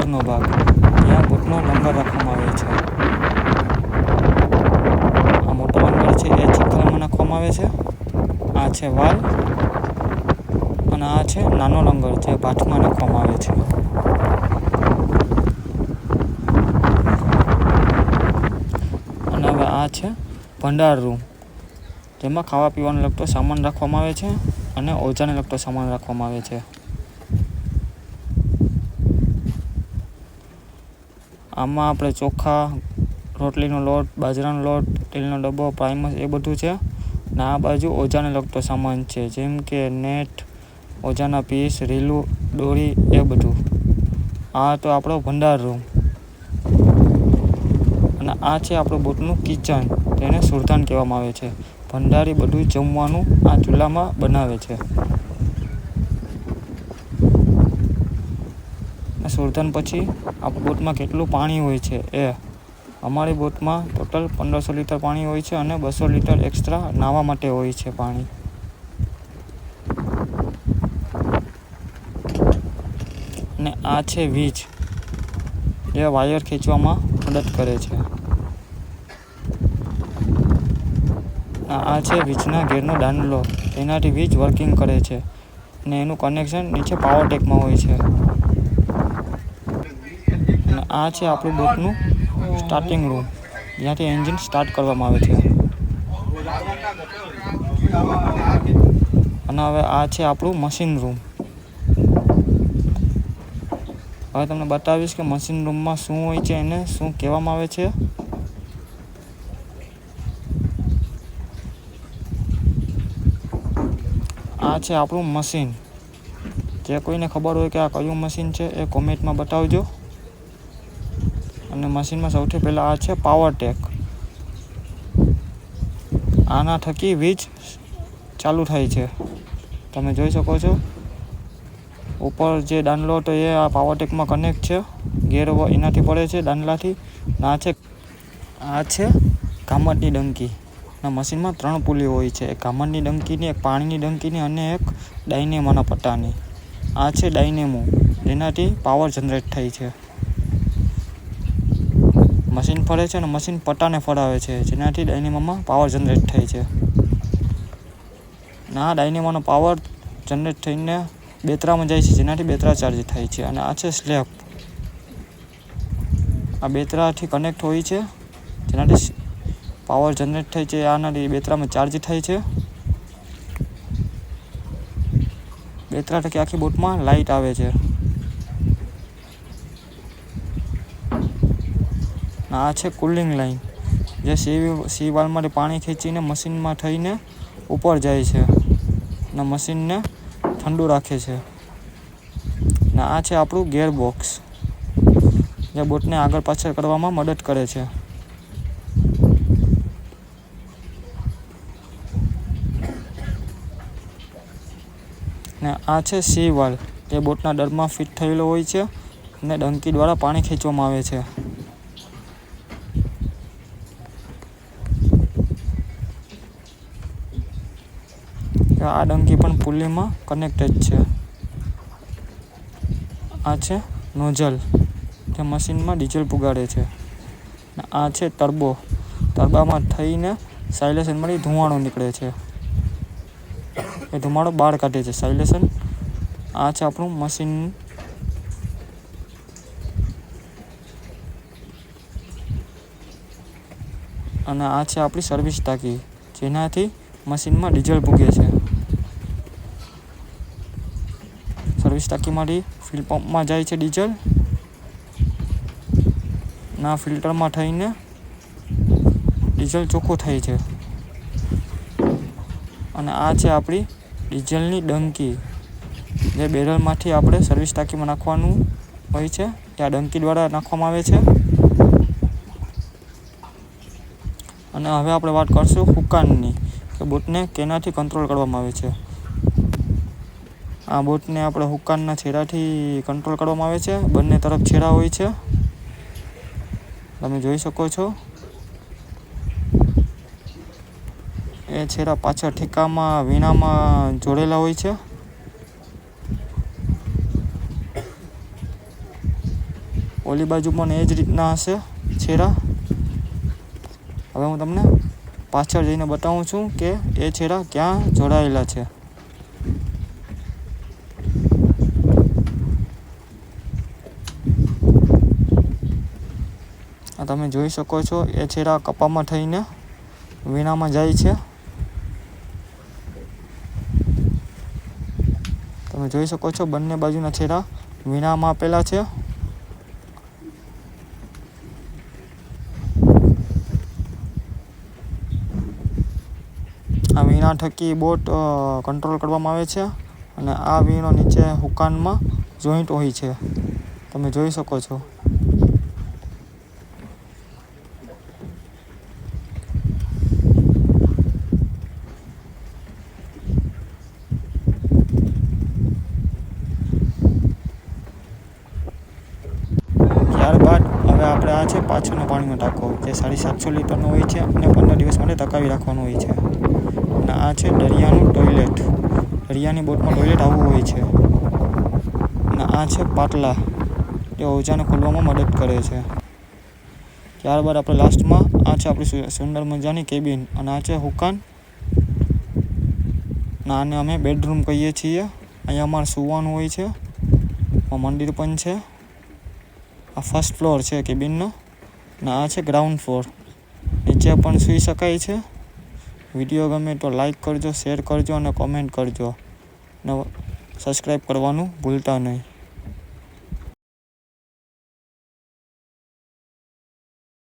અંદરનો ભાગ, ત્યાં બોટનો લંગર રાખવામાં આવે છે. આ મોટો લંગર છે એ ચિખલામાં નાખવામાં આવે છે. આ છે વાલ અને આ છે નાનો લંગર જે ભાથમાં નાખવામાં આવે છે. અને હવે આ છે ભંડાર રૂમ, જેમાં ખાવા પીવાનો લગતો સામાન રાખવામાં આવે છે અને ઓજાને લગતો સામાન રાખવામાં આવે છે. આમાં આપણે ચોખા, રોટલીનો લોટ, બાજરાનો લોટ, તેલનો ડબ્બો, પ્રાઇમસ એ બધું છે. ને આ બાજુ ઓજાને લગતો સામાન છે, જેમ કે નેટ, ઓજાના પીસ, રીલું, દોરી એ બધું. આ તો આપણો ભંડાર રૂમ. અને આ છે આપણું બોટનું કિચન, તેને સુરધાન કહેવામાં આવે છે. ભંડારી બધું જમવાનું આ ચૂલામાં બનાવે છે. સુરધાન પછી આ બોટમાં કેટલું પાણી હોય છે એ અમારી બોટમાં ટોટલ 1500 લીટર પાણી હોય છે અને 200 લીટર એક્સ્ટ્રા નાહવા માટે હોય છે પાણી. અને આ છે વીજ, જે વાયર ખેંચવામાં મદદ કરે છે. આ છે વીજના ગેરનો દાંડલો, તેનાથી વીજ વર્કિંગ કરે છે અને એનું કનેક્શન નીચે પાવર ટેકમાં હોય છે. અને આ છે આપણું બોટનું સ્ટાર્ટિંગ રૂમ, જ્યાંથી એન્જિન સ્ટાર્ટ કરવામાં આવે છે. અને હવે આ છે આપણું મશીન રૂમ. હવે તમને બતાવીશ કે મશીન રૂમમાં શું હોય છે અને શું કહેવામાં આવે છે. આ છે આપણું મશીન. જે કોઈને ખબર હોય કે આ કયું મશીન છે એ કોમેન્ટમાં બતાવજો. અને મશીનમાં સૌથી પહેલાં આ છે પાવર ટેક. આના થકી વીજ ચાલુ થાય છે. તમે જોઈ શકો છો ઉપર જે દાંડલો હતો એ આ પાવર ટેકમાં કનેક્ટ છે. ગેર એનાથી પડે છે દાંડલાથી. આ છે ગામરની ડંકી. આ મશીનમાં 3 પુલી હોય છે, એક ગામરની ડંકીની, એક પાણીની ડંકીની અને એક ડાયનેમોના પટ્ટાની. આ છે ડાયનેમો, જેનાથી પાવર જનરેટ થાય છે. મશીન ફરે છે અને મશીન પટ્ટાને ફરાવે છે, જેનાથી ડાયનેમોમાં પાવર જનરેટ થાય છે. અને આ ડાયનેમોનો પાવર જનરેટ થઈને બેતરામાં જાય છે, જેનાથી બેતરા ચાર્જ થાય છે. અને આ છે સ્લેબ. આ બેતરાથી કનેક્ટ હોય છે, જેનાથી પાવર જનરેટ થાય છે. આનાથી બેતરામાં ચાર્જ થાય છે. બેતરા થકી આખી બોટમાં લાઇટ આવે છે. આ છે કુલિંગ લાઇન, જે સી વાલ્વમાંથી પાણી ખેંચીને મશીનમાં થઈને ઉપર જાય છે અને મશીનને ઠંડુ રાખે છે. અને આ છે આપણું ગેર બોક્સ, જે બોટને આગળ પાછળ કરવામાં મદદ કરે છે. ને આ છે સી વાલ્વ, જે બોટના દરમાં ફિટ થયેલો હોય છે અને ડંકી દ્વારા પાણી ખેંચવામાં આવે છે. આ ડંકી પણ પુલીમાં કનેક્ટેડ છે. આ છે નોઝલ, જે મશીનમાં ડીઝલ પુગાડે છે. આ છે ટર્બો, ટર્બામાં થઈને સાયલેશનમાંથી ધુમાડો નીકળે છે. એ ધુમાડો બહાર કાઢે છે સાયલેશન. આ છે આપણું મશીન. અને આ છે આપણી સર્વિસ ટાંકી, જેનાથી મશીનમાં ડીઝલ પૂગે છે. સર્વિસ ટાંકીમાંથી ફિલ પંપમાં જાય છે ડીઝલ. ના ફિલ્ટરમાં થઈને ડીઝલ ચોખ્ખું થાય છે. અને આ છે આપણી ડીઝલની ડંકી, જે બેરલમાંથી આપણે સર્વિસ ટાંકીમાં નાખવાનું હોય છે. ત્યાં ડંકી દ્વારા નાખવામાં આવે છે. અને હવે આપણે વાત કરશું હુકાનની, કે બોટને કેનાથી કંટ્રોલ કરવામાં આવે છે. આ બોટને આપણે હુકાનના છેડાથી કંટ્રોલ કરવામાં આવે છે. બંને તરફ છેડા હોય છે, તમે જોઈ શકો છો. એ છેડા પાછળ ઠેકામાં વીણામાં જોડેલા હોય છે. ઓલી બાજુ પણ એ જ રીતના હશે છેડા. હવે હું તમને પાછળ જઈને બતાવું છું કે એ છેડા ક્યાં જોડાયેલા છે. આ તમે જોઈ શકો છો એ છેડા કપામાં થઈને વીણામાં જાય છે. તમે જોઈ શકો છો બંને બાજુના છેડા વીણામાં આપેલા છે. આ વીણા થકી બોટ કંટ્રોલ કરવામાં આવે છે અને આ વીણો નીચે હુકાનમાં જોઈન્ટ હોય છે. તમે જોઈ શકો છો. ત્યારબાદ હવે આપણે આ છે પાછળનો પાણીનો ટાંકો જે 750 લીટરનો હોય છે અને 15 દિવસ માટે ટકાવી રાખવાનો હોય છે. અને આ છે દરિયાનું ટોયલેટ. દરિયાની બોટમાં ટોયલેટ આવું હોય છે. અને આ છે પાટલા જે ઓજાને ખોલવામાં મદદ કરે છે. ત્યારબાદ આપણે લાસ્ટમાં આ છે આપણી સુંદર મજાની કેબિન અને આ છે હુકાન. આને અમે બેડરૂમ કહીએ છીએ. અહીંયા અમારે સૂવાનું હોય છે. મંદિર પણ છે. આ ફર્સ્ટ ફ્લોર છે કેબિનનો અને આ છે ગ્રાઉન્ડ ફ્લોર. નીચે પણ સૂઈ શકાય છે. વિડીયો ગમે તો લાઈક કરજો, શેર કરજો અને કોમેન્ટ કરજો અને સબસ્ક્રાઈબ કરવાનું ભૂલતા નહીં.